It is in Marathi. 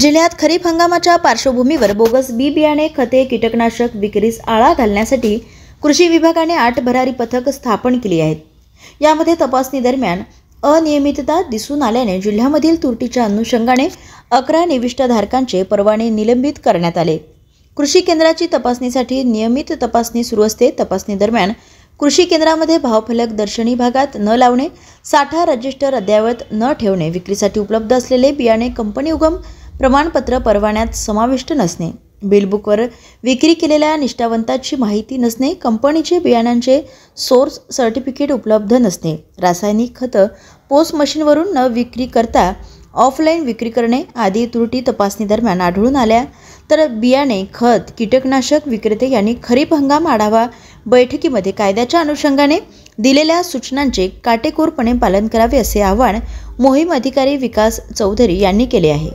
जिल्ह्यात खरीप हंगामाच्या पार्श्वभूमीवर बोगस बी बियाणे, खते, कीटकनाशक विक्रीस आळा घालण्यासाठी कृषी विभागाने 8 भरारी पथक स्थापन केली आहेत. यामध्ये तपासणी दरम्यान अनियमितता दिसून आल्याने जिल्ह्यामधील त्रुटीच्या अनुषंगाने 11 निविष्ठाधारकांचे परवाने निलंबित करण्यात आले. कृषी केंद्राची तपासणीसाठी नियमित तपासणी सुरू असते. तपासणी दरम्यान कृषी केंद्रामध्ये भावफलक दर्शनी भागात न लावणे, साठा रजिस्टर अद्ययावत न ठेवणे, विक्रीसाठी उपलब्ध असलेले बियाणे कंपनी उगम प्रमाणपत्र परवान्यात समाविष्ट नसणे, बिलबुकवर विक्री केलेल्या निष्ठावंताची माहिती नसणे, कंपनीचे बियाणांचे सोर्स सर्टिफिकेट उपलब्ध नसणे, रासायनिक खतं पोस्ट मशीनवरून न विक्री करता ऑफलाईन विक्री करणे आदी त्रुटी तपासणी दरम्यान आढळून आल्या. तर बियाणे, खत, कीटकनाशक विक्रेते यांनी खरीप हंगाम आढावा बैठकीमध्ये कायद्याच्या अनुषंगाने दिलेल्या सूचनांचे काटेकोरपणे पालन करावे असे आवाहन मोहीम अधिकारी विकास चौधरी यांनी केले आहे.